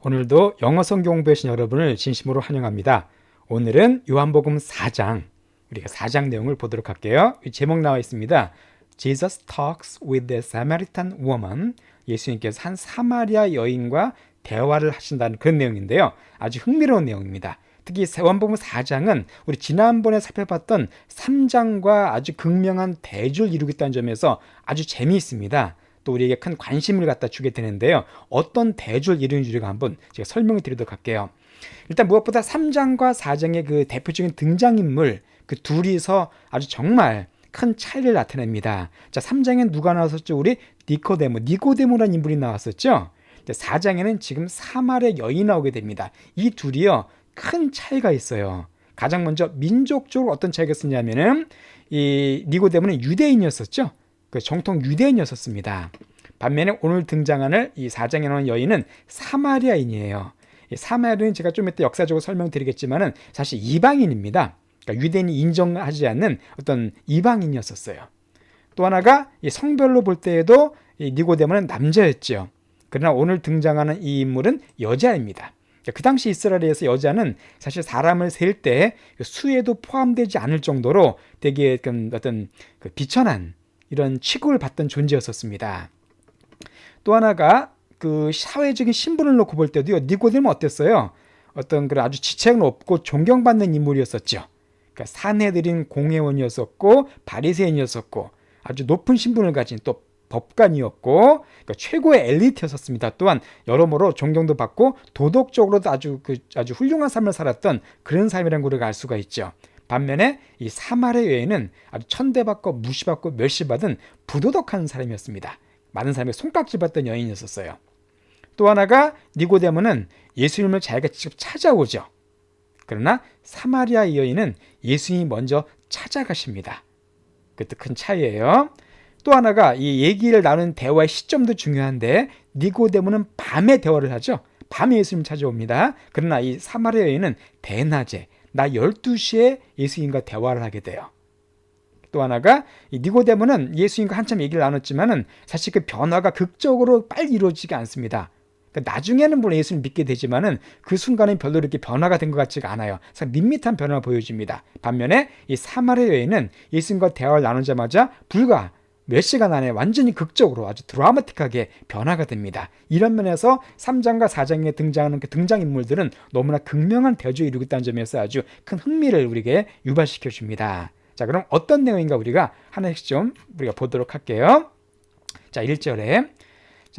오늘도 영어 성경 공부하신 여러분을 진심으로 환영합니다. 오늘은 요한복음 4장, 우리가 4장 내용을 보도록 할게요. 제목 나와 있습니다. Jesus talks with the Samaritan woman. 예수님께서 한 사마리아 여인과 대화를 하신다는 그런 내용인데요. 아주 흥미로운 내용입니다. 특히 요한복음 4장은 우리 지난번에 살펴봤던 3장과 아주 극명한 대조를 이루고 있다는 점에서 아주 재미있습니다. 또 우리에게 큰 관심을 갖다 주게 되는데요. 어떤 대조를 이루는지 한번 제가 설명을 드리도록 할게요. 일단 무엇보다 3장과 4장의 그 대표적인 등장인물, 그 둘이서 아주 정말 큰 차이를 나타냅니다. 자, 3장엔 누가 나왔었죠? 우리 니고데모라는 인물이 나왔었죠? 4장에는 지금 사마리아 여인이 나오게 됩니다. 이 둘이요, 큰 차이가 있어요. 가장 먼저 민족적으로 어떤 차이가 있었냐면은 이 니고데모는 유대인이었었죠. 그 정통 유대인이었었습니다. 반면에 오늘 등장하는 이 4장에 나오는 여인은 사마리아인이에요. 이 사마리아인은 제가 좀 이따 역사적으로 설명드리겠지만은 사실 이방인입니다. 그러니까 유대인이 인정하지 않는 어떤 이방인이었었어요. 또 하나가 이 성별로 볼 때에도 이 니고데모는 남자였죠. 그러나 오늘 등장하는 이 인물은 여자입니다. 그 당시 이스라엘에서 여자는 사실 사람을 셀 때 수에도 포함되지 않을 정도로 되게 어떤 비천한 이런 취급을 받던 존재였었습니다. 또 하나가 그 사회적인 신분을 놓고 볼 때도요, 니고데모는 어땠어요? 어떤 그런 아주 지체가 높고 존경받는 인물이었었죠. 그러니까 사내들인 공회원이었었고 바리새인이었었고 아주 높은 신분을 가진 또 법관이었고, 그러니까 최고의 엘리트였었습니다. 또한 여러모로 존경도 받고 도덕적으로도 아주 훌륭한 삶을 살았던 그런 삶이라는 걸 우리가 알 수가 있죠. 반면에 이 사마리아 여인은 아주 천대받고 무시받고 멸시받은 부도덕한 사람이었습니다. 많은 사람에게 손깍질받던 여인이었어요. 또 하나가 니고데모는 예수님을 자기가 직접 찾아오죠. 그러나 사마리아 여인은 예수님이 먼저 찾아가십니다. 그것도 큰 차이예요. 또 하나가 이 얘기를 나누는 대화의 시점도 중요한데 니고데모는 밤에 대화를 하죠. 밤에 예수님을 찾아옵니다. 그러나 이 사마리아 여인은 대낮에 나 12시에 예수님과 대화를 하게 돼요. 또 하나가 이 니고데모는 예수님과 한참 얘기를 나눴지만은 사실 그 변화가 극적으로 빨리 이루어지지 않습니다. 그러니까 나중에는 물론 예수님을 믿게 되지만은 그 순간에 별로 이렇게 변화가 된 것 같지가 않아요. 그래서 밋밋한 변화를 보여줍니다. 반면에 이 사마리아 여인은 예수님과 대화를 나누자마자 불과 몇 시간 안에 완전히 극적으로 아주 드라마틱하게 변화가 됩니다. 이런 면에서 3장과 4장에 등장하는 그 등장인물들은 너무나 극명한 대조를 이루고 있다는 점에서 아주 큰 흥미를 우리에게 유발시켜 줍니다. 자, 그럼 어떤 내용인가 우리가 하나씩 좀 우리가 보도록 할게요. 자, 1절에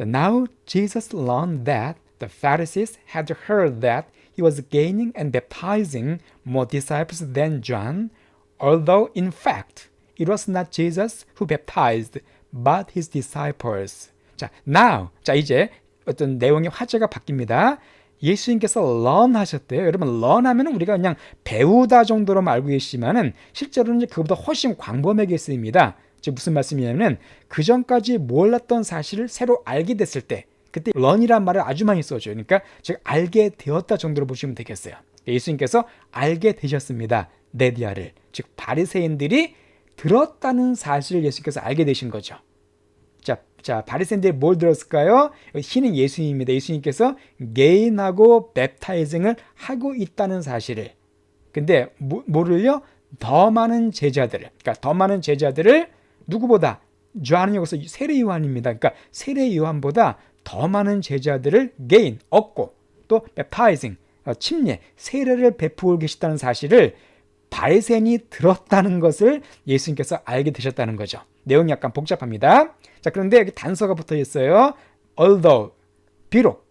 Now Jesus learned that the Pharisees had heard that he was gaining and baptizing more disciples than John, although in fact it was not Jesus who baptized, but his disciples. 자, now. 자, 이제 어떤 내용의 화제가 바뀝니다. 예수님께서 learn 하셨대요. 여러분, learn 하면 우리가 그냥 배우다 정도로만 알고 계시지만은 실제로는 그보다 훨씬 광범위하게 쓰입니다. 즉, 무슨 말씀이냐면 그 전까지 몰랐던 사실을 새로 알게 됐을 때 그때 learn이란 말을 아주 많이 써줘요. 그러니까 즉 알게 되었다 정도로 보시면 되겠어요. 예수님께서 알게 되셨습니다. 네디아를. 즉, 바리새인들이 들었다는 사실을 예수님께서 알게 되신 거죠. 자, 바리새인들이 뭘 들었을까요? 희는 예수님입니다. 예수님께서 게인하고 랩타이징을 하고 있다는 사실을. 근데 뭐를요? 더 많은 제자들을. 그러니까 더 많은 제자들을 누구보다? 요한은 여기서 세례 요한입니다. 그러니까 세례 요한보다 더 많은 제자들을 게인, 얻고 또 랩타이징, 침례, 세례를 베푸고 계시다는 사실을 바리새인이 들었다는 것을 예수님께서 알게 되셨다는 거죠. 내용이 약간 복잡합니다. 자, 그런데 여기 단서가 붙어 있어요. Although, 비록.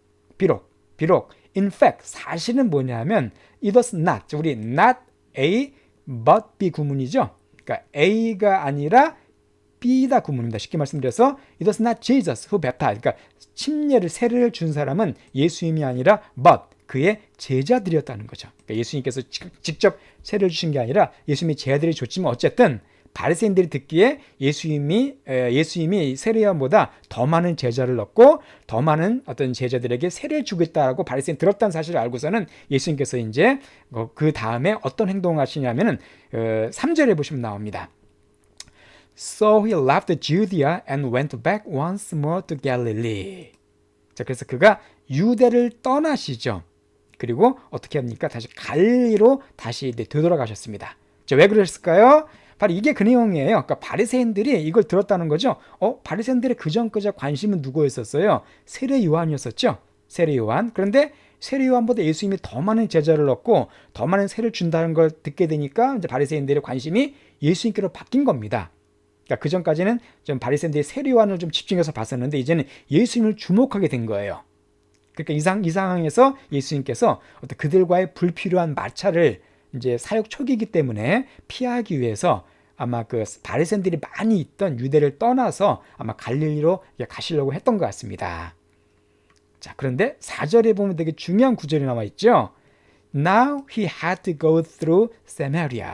In fact, 사실은 뭐냐면 it was not, 우리 not A, but B 구문이죠. 그러니까 A가 아니라 B다 구문입니다. 쉽게 말씀드려서 it was not Jesus who baptized. 그러니까 침례를, 세례를 준 사람은 예수님이 아니라 but 그의 제자들이었다는 거죠. 그러니까 예수님께서 직접 세례를 주신 게 아니라 예수님이 제자들이 줬지만 어쨌든 바리새인들이 듣기에 예수님이 세례요한보다 더 많은 제자를 얻고 더 많은 어떤 제자들에게 세례를 주겠다라고 바리새인 들었다는 사실을 알고서는 예수님께서 이제 그 다음에 어떤 행동을 하시냐면은 3절에 보시면 나옵니다. So he left Judea and went back once more to Galilee. 자, 그래서 그가 유대를 떠나시죠. 그리고 어떻게 합니까? 다시 갈릴리로 다시 되돌아가셨습니다. 자, 왜 그랬을까요? 바로 이게 그 내용이에요. 그러니까 바리새인들이 이걸 들었다는 거죠. 바리새인들의 그전까지 관심은 누구였었어요? 세례 요한이었었죠. 세례 요한. 그런데 세례 요한보다 예수님이 더 많은 제자를 얻고 더 많은 세례를 준다는 걸 듣게 되니까 이제 바리새인들의 관심이 예수님께로 바뀐 겁니다. 그러니까 그전까지는 좀 바리새인들이 세례 요한을 좀 집중해서 봤었는데 이제는 예수님을 주목하게 된 거예요. 그러니까 이 상황에서 예수님께서 어떤 그들과의 불필요한 마찰을 이제 사역 초기이기 때문에 피하기 위해서 아마 그 바리새인들이 많이 있던 유대를 떠나서 아마 갈릴리로 가시려고 했던 것 같습니다. 자, 그런데 4절에 보면 되게 중요한 구절이 나와 있죠. Now he had to go through Samaria.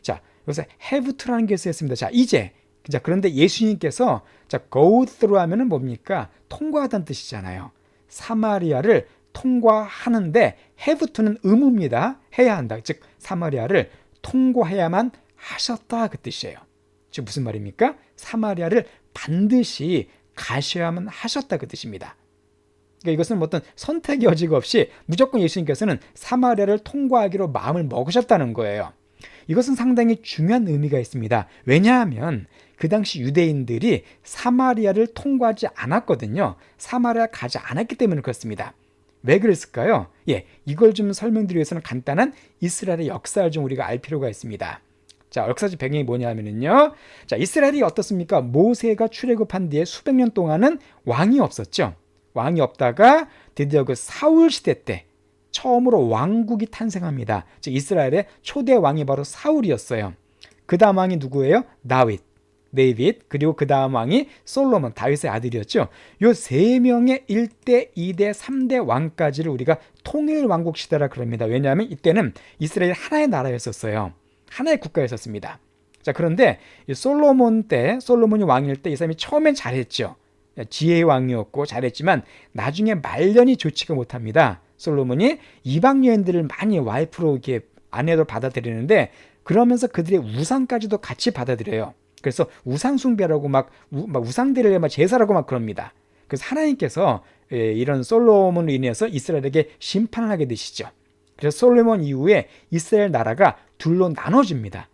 자, 여기서 have to라는 게 쓰였습니다. 자, 이제. 자, 그런데 예수님께서 자, go through 하면은 뭡니까? 통과하다는 뜻이잖아요. 사마리아를 통과하는데 have to는 의무입니다. 해야 한다. 즉 사마리아를 통과해야만 하셨다 그 뜻이에요. 즉 무슨 말입니까? 사마리아를 반드시 가셔야만 하셨다 그 뜻입니다. 그러니까 이것은 뭐 어떤 선택의 여지가 없이 무조건 예수님께서는 사마리아를 통과하기로 마음을 먹으셨다는 거예요. 이것은 상당히 중요한 의미가 있습니다. 왜냐하면 그 당시 유대인들이 사마리아를 통과하지 않았거든요. 사마리아 가지 않았기 때문에 그렇습니다. 왜 그랬을까요? 이걸 좀 설명드리기 위해서는 간단한 이스라엘의 역사를 좀 우리가 알 필요가 있습니다. 자, 역사적 배경이 뭐냐면요. 자, 이스라엘이 어떻습니까? 모세가 출애굽한 뒤에 수백 년 동안은 왕이 없었죠. 왕이 없다가 드디어 그 사울 시대 때 처음으로 왕국이 탄생합니다. 즉 이스라엘의 초대 왕이 바로 사울이었어요. 그 다음 왕이 누구예요? 데이빗, 그리고 그 다음 왕이 솔로몬, 다윗의 아들이었죠. 요 세 명의 1대, 2대, 3대 왕까지를 우리가 통일 왕국 시대라 그럽니다. 왜냐하면 이때는 이스라엘이 하나의 나라였었어요. 하나의 국가였었습니다. 자, 그런데 솔로몬이 왕일 때 이 사람이 처음엔 잘했죠. 지혜의 왕이었고 잘했지만 나중에 말년이 좋지가 못합니다. 솔로몬이 이방 여인들을 많이 와이프로 이렇게 아내로 받아들이는데 그러면서 그들의 우상까지도 같이 받아들여요. 그래서 우상 숭배라고 막 우상들을 막 제사라고 막 그럽니다. 그래서 하나님께서 이런 솔로몬으로 인해서 이스라엘에게 심판을 하게 되시죠. 그래서 솔로몬 이후에 이스라엘 나라가 둘로 나눠집니다.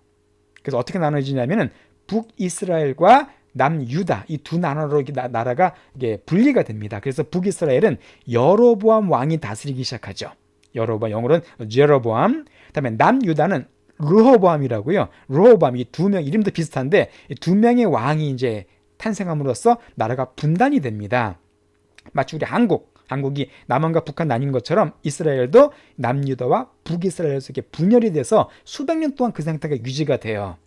그래서 어떻게 나눠지냐면은 북이스라엘과 남유다 이 두 나라로 나라가 이게 분리가 됩니다. 그래서 북이스라엘은 여로보암 왕이 다스리기 시작하죠. 여로보암, 영어로는 제로보암. 그다음에 남유다는 르호보암이라고요. 르호보암 이 두 명 이름도 비슷한데 이 두 명의 왕이 이제 탄생함으로써 나라가 분단이 됩니다. 마치 우리 한국이 남한과 북한 나뉜 것처럼 이스라엘도 남유다와 북이스라엘에서 이렇게 분열이 돼서 수백 년 동안 그 상태가 유지가 돼요.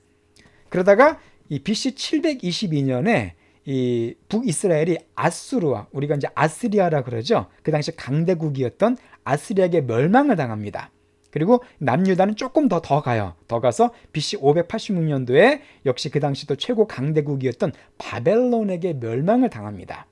그러다가 이 BC 722년에 이 북이스라엘이 아수르와 우리가 이제 아스리아라 그러죠. 그 당시 강대국이었던 아스리아에게 멸망을 당합니다. 그리고 남유다는 조금 더 가요. 더 가서 BC 586년도에 역시 그 당시 또 최고 강대국이었던 바벨론에게 멸망을 당합니다.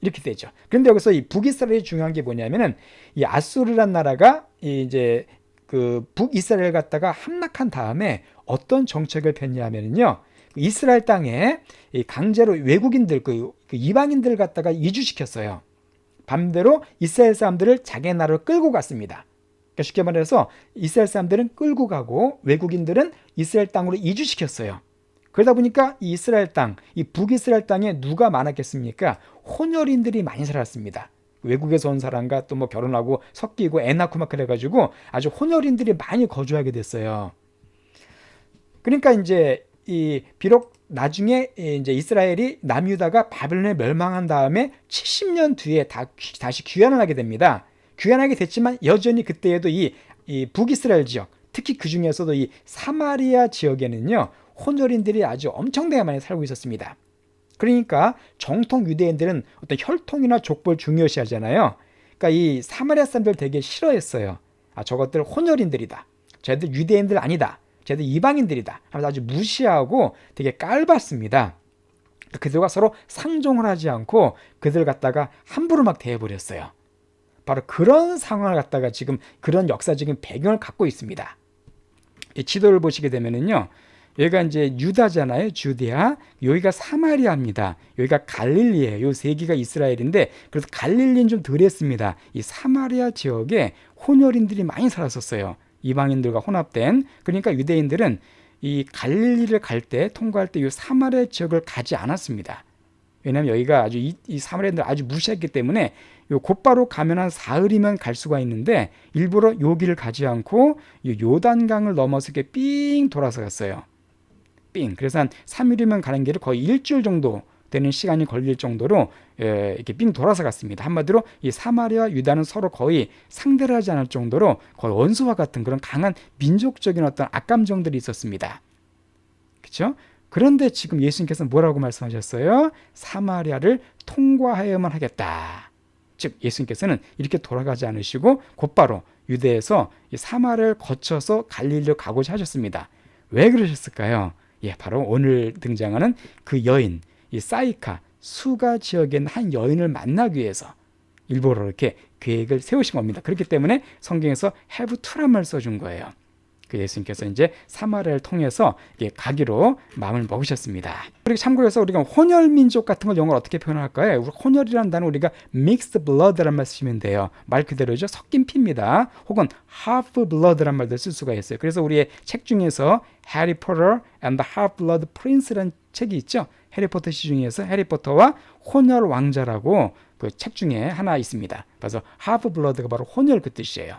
이렇게 되죠. 그런데 여기서 이 북이스라엘이 중요한 게 뭐냐면은 이 아수르란 나라가 이제 그 북이스라엘 갖다가 함락한 다음에 어떤 정책을 폈냐면요. 이스라엘 땅에 강제로 외국인들, 그 이방인들을 갖다가 이주시켰어요. 반대로 이스라엘 사람들을 자기 나라로 끌고 갔습니다. 그러니까 쉽게 말해서 이스라엘 사람들은 끌고 가고 외국인들은 이스라엘 땅으로 이주시켰어요. 그러다 보니까 이 이스라엘 땅, 이 북이스라엘 땅에 누가 많았겠습니까? 혼혈인들이 많이 살았습니다. 외국에서 온 사람과 또 뭐 결혼하고 섞이고 애 낳고 막 그래가지고 아주 혼혈인들이 많이 거주하게 됐어요. 그러니까 이제 비록 나중에 이제 이스라엘이 남유다가 바벨론에 멸망한 다음에 70년 뒤에 다시 귀환을 하게 됩니다. 귀환하게 됐지만 여전히 그때에도 이 북이스라엘 지역, 특히 그 중에서도 이 사마리아 지역에는요 혼혈인들이 아주 엄청나게 많이 살고 있었습니다. 그러니까 정통 유대인들은 어떤 혈통이나 족보를 중요시하잖아요. 그러니까 이 사마리아 사람들 되게 싫어했어요. 저것들 혼혈인들이다. 쟤들 유대인들 아니다. 쟤들 이방인들이다. 하면서 아주 무시하고 되게 깔봤습니다. 그들과 서로 상종을 하지 않고 그들 갖다가 함부로 막 대해버렸어요. 바로 그런 상황을 갖다가 지금 그런 역사적인 배경을 갖고 있습니다. 이 지도를 보시게 되면은요, 여기가 이제 유다잖아요. 주디아. 여기가 사마리아입니다. 여기가 갈릴리예요. 요 세 개가 이스라엘인데 그래서 갈릴리는 좀 덜했습니다. 이 사마리아 지역에 혼혈인들이 많이 살았었어요. 이방인들과 혼합된. 그러니까 유대인들은 이 갈릴리를 갈 때 통과할 때 이 사마리아 지역을 가지 않았습니다. 왜냐하면 여기가 아주 이 사마리아인들 아주 무시했기 때문에 요 곧바로 가면 한 사흘이면 갈 수가 있는데 일부러 요 길을 가지 않고 이 요단강을 넘어서 이렇게 삥 돌아서 갔어요. 삥. 그래서 한 3일이면 가는 길을 거의 일주일 정도 되는 시간이 걸릴 정도로 이렇게 삥 돌아서 갔습니다. 한마디로 이 사마리아와 유다는 서로 거의 상대를 하지 않을 정도로 거의 원수와 같은 그런 강한 민족적인 어떤 악감정들이 있었습니다. 그렇죠? 그런데 지금 예수님께서 뭐라고 말씀하셨어요? 사마리아를 통과하여야만 하겠다. 즉 예수님께서는 이렇게 돌아가지 않으시고 곧바로 유대에서 이 사마리아를 거쳐서 갈릴리로 가고자 하셨습니다. 왜 그러셨을까요? 예, 바로 오늘 등장하는 그 여인, 이 사이카 수가 지역에 있는 한 여인을 만나기 위해서 일부러 이렇게 계획을 세우신 겁니다. 그렇기 때문에 성경에서 have to란 말을 써준 거예요. 그 예수님께서 이제 사마리아를 통해서 가기로 마음을 먹으셨습니다. 그리고 참고로 해서 우리가 혼혈 민족 같은 걸 영어로 어떻게 표현할까요? 혼혈이라는 단어 우리가 mixed blood란 말 쓰시면 돼요. 말 그대로죠. 섞인 피입니다. 혹은 half blood란 말도 쓸 수가 있어요. 그래서 우리의 책 중에서 Harry Potter and the Half-Blood Prince라는 책이 있죠. 해리포터 시중에서 해리포터와 혼혈 왕자라고 그 책 중에 하나 있습니다. 그래서 half blood가 바로 혼혈 그 뜻이에요.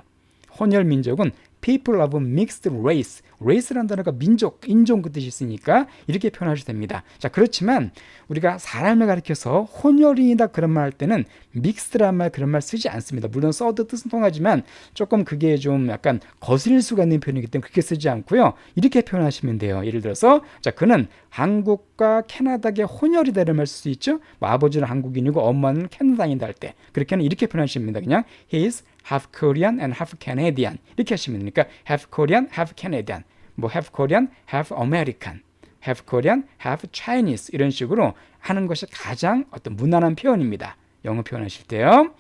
혼혈 민족은 people of mixed race. race라는 단어가 민족, 인종 그 뜻이 있으니까 이렇게 표현하셔도 됩니다. 자, 그렇지만 우리가 사람을 가리켜서 혼혈인이다 그런 말 할 때는 mixed란 말 그런 말 쓰지 않습니다. 물론 써도 뜻은 통하지만 조금 그게 좀 약간 거슬릴 수가 있는 표현이기 때문에 그렇게 쓰지 않고요. 이렇게 표현하시면 돼요. 예를 들어서 자, 그는 한국과 캐나다계 혼혈이다 이런 말 쓸 수 있죠. 뭐 아버지는 한국인이고 엄마는 캐나다인이다 할 때 그렇게는 이렇게 표현하시면 됩니다. 그냥 he is half Korean and half Canadian 이렇게 하시면 되니까 half Korean, half Canadian, 뭐 half Korean, half American, half Korean, half Chinese 이런 식으로 하는 것이 가장 어떤 무난한 표현입니다. 영어 표현하실 때요.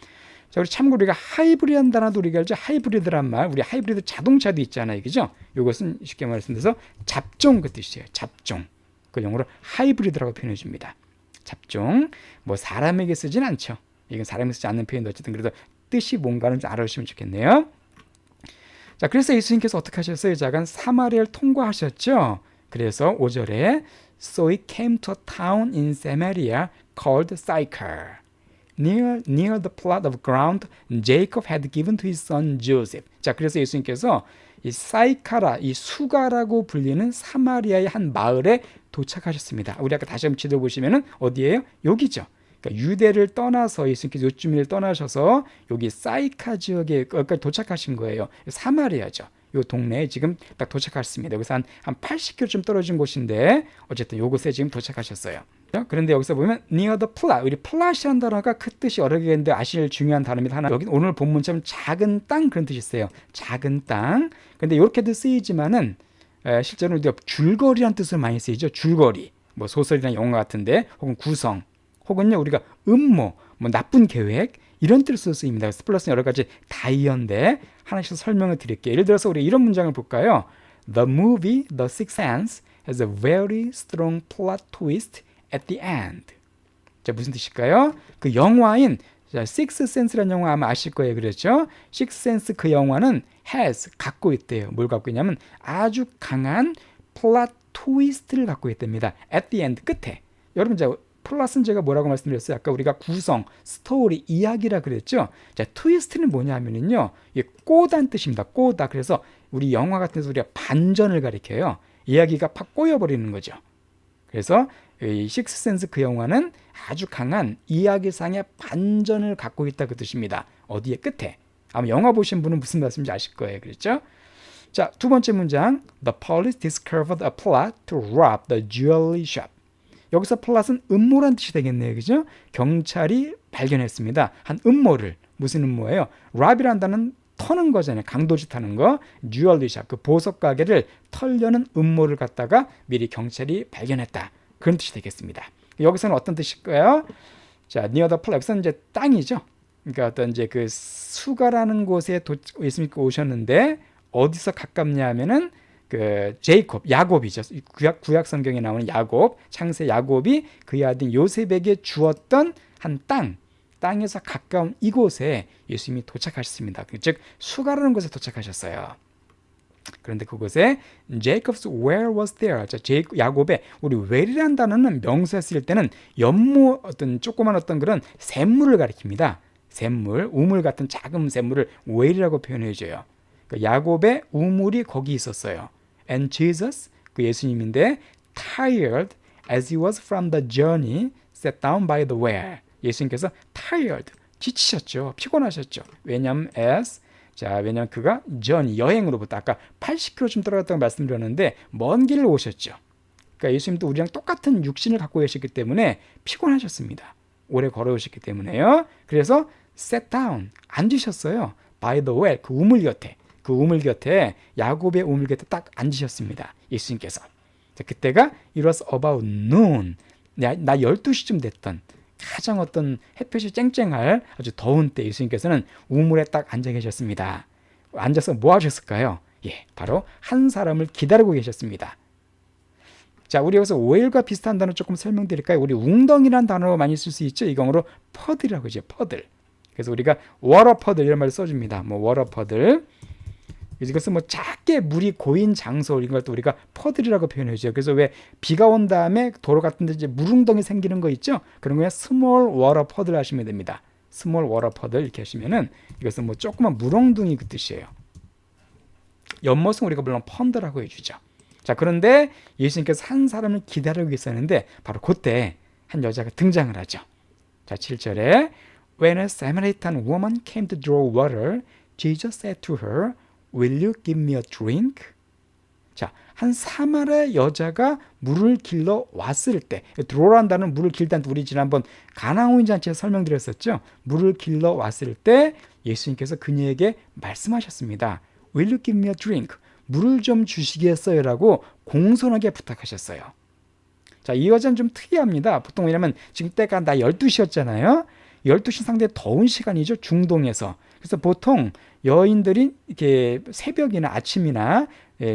자, 우리 참고로 우리가 하이브리드한 단어도 우리가 알죠. 하이브리드란 말, 우리 하이브리드 자동차도 있잖아요, 그죠? 이것은 쉽게 말씀드려서 잡종 그 뜻이에요. 잡종. 그 영어로 하이브리드라고 표현해 줍니다. 잡종. 뭐 사람에게 쓰진 않죠. 이건 사람에게 쓰지 않는 표현도 어쨌든 그래도 뜻이 뭔가는 좀 알아주시면 좋겠네요. 자, 그래서 예수님께서 어떻게 하셨어요? 자간 사마리아를 통과하셨죠. 그래서 5절에 So he came to a town in Samaria called Sychar, near the plot of ground Jacob had given to his son Joseph. 자, 그래서 예수님께서 이 사이카라, 이 수가라고 불리는 사마리아의 한 마을에 도착하셨습니다. 우리 아까 다시 한번 지도 보시면은 어디예요? 여기죠. 그러니까 유대를 떠나서 예수님께서 요쯤을 떠나셔서 여기 사이카 지역에 여기까지 도착하신 거예요. 사마리아죠. 이 동네에 지금 딱 도착하셨습니다. 여기서 한 80km쯤 떨어진 곳인데 어쨌든 요곳에 지금 도착하셨어요. 그런데 여기서 보면 near the plot, 우리 플랫이라는 단어가 그 뜻이 여러 개인데 아실 중요한 단어입니다. 하나, 여기 오늘 본문처럼 작은 땅 그런 뜻이 있어요. 작은 땅. 근데 이렇게도 쓰이지만은 실제로 우리가 줄거리라는 뜻을 많이 쓰이죠. 줄거리. 뭐 소설이나 영화 같은데 혹은 구성. 혹은요 우리가 음모, 뭐 나쁜 계획 이런 뜻으로 쓰입니다. 그래서 플러스는 여러 가지 다이어인데 하나씩 설명을 드릴게요. 예를 들어서 우리 이런 문장을 볼까요? The movie The Sixth Sense has a very strong plot twist at the end. 자, 무슨 뜻일까요? 그 영화인 Sixth Sense라는 영화 아마 아실 거예요. 그렇죠? Sixth Sense 그 영화는 has 갖고 있대요. 뭘 갖고 있냐면 아주 강한 plot twist를 갖고 있답니다. At the end 끝에. 여러분 자 플러스는 제가 뭐라고 말씀드렸어요? 아까 우리가 구성, 스토리, 이야기라 그랬죠? 자, 트위스트는 뭐냐 하면은요, 이게 꼬다는 뜻입니다. 꼬다. 그래서 우리 영화 같은 데서 우리가 반전을 가리켜요. 이야기가 팍 꼬여버리는 거죠. 그래서 이 식스센스 그 영화는 아주 강한 이야기상의 반전을 갖고 있다 그 뜻입니다. 어디에 끝에. 아마 영화 보신 분은 무슨 말씀인지 아실 거예요. 그렇죠? 자, 두 번째 문장. The police discovered a plot to rob the jewelry shop. 여기서 플랫은 음모란 뜻이 되겠네요. 그죠? 경찰이 발견했습니다. 한 음모를. 무슨 음모예요? rob이라는 단어는 터는 거잖아요. 강도짓 하는 거. jewelry 그 보석 가게를 털려는 음모를 갖다가 미리 경찰이 발견했다. 그런 뜻이 되겠습니다. 여기서는 어떤 뜻일까요? 자, near the plot. 여기서는 이제 땅이죠. 그러니까 어떤 이제 그 수가라는 곳에 예수님께서 오셨는데 어디서 가깝냐 하면은 그 제이콥, 야곱이죠. 구약 성경에 나오는 야곱, 창세 야곱이 그의 아들 요셉에게 주었던 한 땅에서 가까운 이곳에 예수님이 도착하셨습니다. 즉 수가라는 곳에 도착하셨어요. 그런데 그곳에 Jacob's well was there. 자, 야곱의 우리 well이라는 단어는 명사에 쓰일 때는 연못, 어떤 조그만 어떤 그런 샘물을 가리킵니다. 샘물, 우물 같은 작은 샘물을 well이라고 표현해줘요. 그러니까 야곱의 우물이 거기 있었어요. And Jesus, 그 예수님인데 tired as he was from the journey, sat down by the well. 예수님께서 tired, 지치셨죠. 피곤하셨죠. 왜냐면 왜냐면 그가 여행으로부터 아까 80km쯤 떨어졌다고 말씀드렸는데 먼 길을 오셨죠. 그러니까 예수님도 우리랑 똑같은 육신을 갖고 계셨기 때문에 피곤하셨습니다. 오래 걸어오셨기 때문에요. 그래서 sat down, 앉으셨어요. by the well, 그 우물 곁에 야곱의 우물 곁에 딱 앉으셨습니다. 예수님께서. 자, 그때가 it was about noon. 나 12시쯤 됐던 가장 어떤 햇볕이 쨍쨍할 아주 더운 때 예수님께서는 우물에 딱 앉아 계셨습니다. 앉아서 뭐 하셨을까요? 바로 한 사람을 기다리고 계셨습니다. 자, 우리 여기서 well과 비슷한 단어 조금 설명드릴까요? 우리 웅덩이라는 단어 많이 쓸 수 있죠. 이거로 퍼들이라고 하죠. 퍼들. 그래서 우리가 워터 퍼들 이런 말을 써줍니다. 워터 퍼들. 이것은 작게 물이 고인 장소 이런 걸 또 우리가 퍼들이라고 표현해줘요. 그래서 왜 비가 온 다음에 도로 같은 데 이제 물웅덩이 생기는 거 있죠? 그런 거에 small water puddle 하시면 됩니다. small water puddle 이렇게 하시면은 이것은 조그만 물웅덩이 그 뜻이에요. 연못은 우리가 물론 펀드라고 해주죠. 자, 그런데 예수님께서 한 사람을 기다리고 있었는데 바로 그때 한 여자가 등장을 하죠. 자, 7절에 When a Samaritan woman came to draw water, Jesus said to her, Will you give me a drink? 자, 한 사마리아 여자가 물을 길러 왔을 때, 드로라는 단어는 물을 길다는 우리 지난번 가나오인 잔치에서 설명드렸었죠. 물을 길러 왔을 때 예수님께서 그녀에게 말씀하셨습니다. Will you give me a drink? 물을 좀 주시겠어요? 라고 공손하게 부탁하셨어요. 자, 이 여자는 좀 특이합니다. 보통 왜냐면 지금 때가 나 12시였잖아요. 12시 상당히 더운 시간이죠. 중동에서. 그래서 보통 여인들이 이렇게 새벽이나 아침이나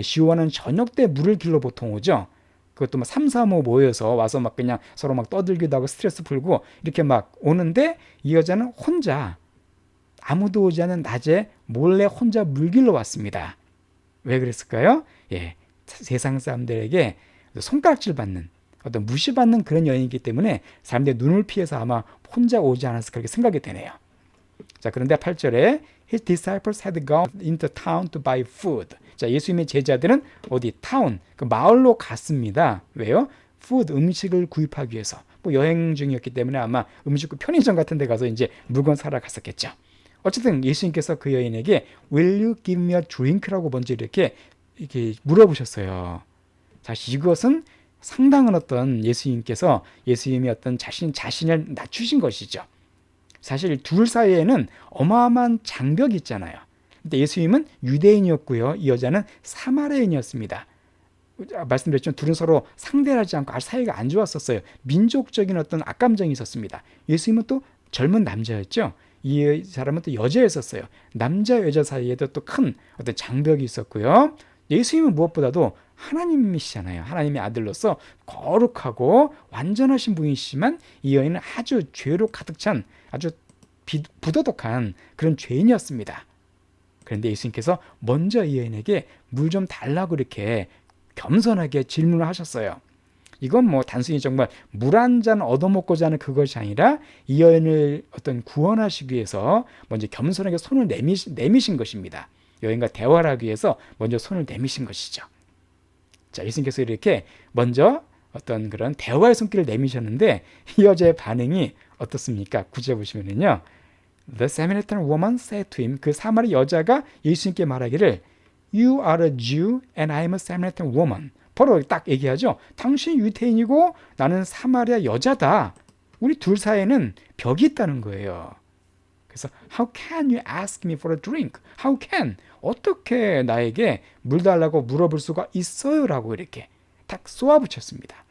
시원한 저녁 때 물을 길러 보통 오죠. 그것도 3, 4, 5 모여서 와서 그냥 서로 떠들기도 하고 스트레스 풀고 이렇게 오는데 이 여자는 혼자 아무도 오지 않은 낮에 몰래 혼자 물 길러 왔습니다. 왜 그랬을까요? 세상 사람들에게 손가락질 받는 어떤 무시받는 그런 여인이기 때문에 사람들의 눈을 피해서 아마 혼자 오지 않았을까 그렇게 생각이 되네요. 자, 그런데 8절에 His disciples had gone into town to buy food. 자, 예수님의 제자들은 어디 타운, 그 마을로 갔습니다. 왜요? food, 음식을 구입하기 위해서. 여행 중이었기 때문에 아마 음식 편의점 같은 데 가서 이제 물건 사러 갔었겠죠. 어쨌든 예수님께서 그 여인에게 Will you give me a drink라고 먼저 이렇게 물어보셨어요. 자, 이것은 상당한 어떤 예수님이 어떤 자신을 낮추신 것이죠. 사실 둘 사이에는 어마어마한 장벽이 있잖아요. 근데 예수님은 유대인이었고요. 이 여자는 사마리아인이었습니다. 말씀드렸지만 둘은 서로 상대를 하지 않고 아주 사이가 안 좋았었어요. 민족적인 어떤 악감정이 있었습니다. 예수님은 또 젊은 남자였죠. 이 사람은 또 여자였었어요. 남자 여자 사이에도 또 큰 어떤 장벽이 있었고요. 예수님은 무엇보다도 하나님이시잖아요. 하나님의 아들로서 거룩하고 완전하신 분이시지만 이 여인은 아주 죄로 가득 찬 아주 부도덕한 그런 죄인이었습니다. 그런데 예수님께서 먼저 이 여인에게 물 좀 달라고 이렇게 겸손하게 질문을 하셨어요. 이건 단순히 정말 물 한 잔 얻어먹고자 하는 그것이 아니라 이 여인을 어떤 구원하시기 위해서 먼저 겸손하게 손을 내미신 것입니다. 여인과 대화를 하기 위해서 먼저 손을 내미신 것이죠. 자, 예수님께서 이렇게 먼저 어떤 그런 대화의 손길을 내미셨는데 이 여자의 반응이 어떻습니까? 9절 보시면은요. The Samaritan woman said to him, 그 사마리 여자가 예수님께 말하기를 You are a Jew and I am a Samaritan woman. 바로 딱 얘기하죠. 당신이 유대인이고 나는 사마리아 여자다. 우리 둘 사이에는 벽이 있다는 거예요. 그래서 How can you ask me for a drink? How can? 어떻게 나에게 물 달라고 물어볼 수가 있어요? 라고 이렇게 딱 쏘아붙였습니다.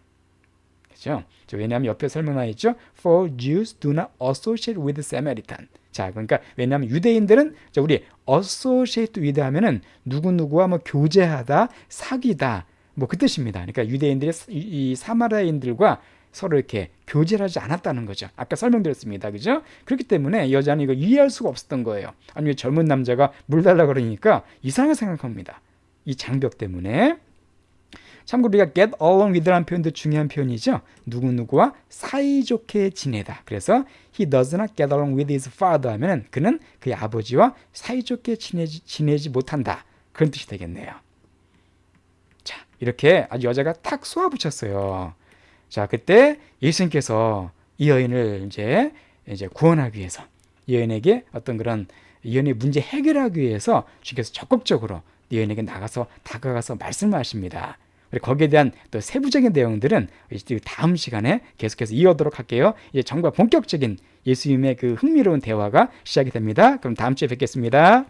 그렇죠? 왜냐하면 옆에 설명 나와 있죠. For Jews do not associate with Samaritan. 자, 그러니까 왜냐하면 유대인들은 우리 associate with 하면은 누구누구와 뭐 교제하다, 사귀다, 뭐 그 뜻입니다. 그러니까 유대인들이 이 사마리아인들과 서로 이렇게 교제를 하지 않았다는 거죠. 아까 설명드렸습니다. 그죠? 그렇기 때문에 여자는 이거 이해할 수가 없었던 거예요. 아니면 젊은 남자가 물 달라 그러니까 이상하게 생각합니다. 이 장벽 때문에. 참고로 우리가 get along with라는 표현도 중요한 표현이죠. 누구누구와 사이좋게 지내다. 그래서 he does not get along with his father 하면 그는 그의 아버지와 사이좋게 지내지 못한다. 그런 뜻이 되겠네요. 자, 이렇게 아주 여자가 탁 쏘아붙였어요. 자, 그때 예수님께서 이 여인을 이제 구원하기 위해서 이 여인에게 어떤 그런 이 여인의 문제 해결하기 위해서 주께서 적극적으로 이 여인에게 다가가서 말씀하십니다. 거기에 대한 또 세부적인 내용들은 다음 시간에 계속해서 이어도록 할게요. 이제 정말 본격적인 예수님의 그 흥미로운 대화가 시작이 됩니다. 그럼 다음 주에 뵙겠습니다.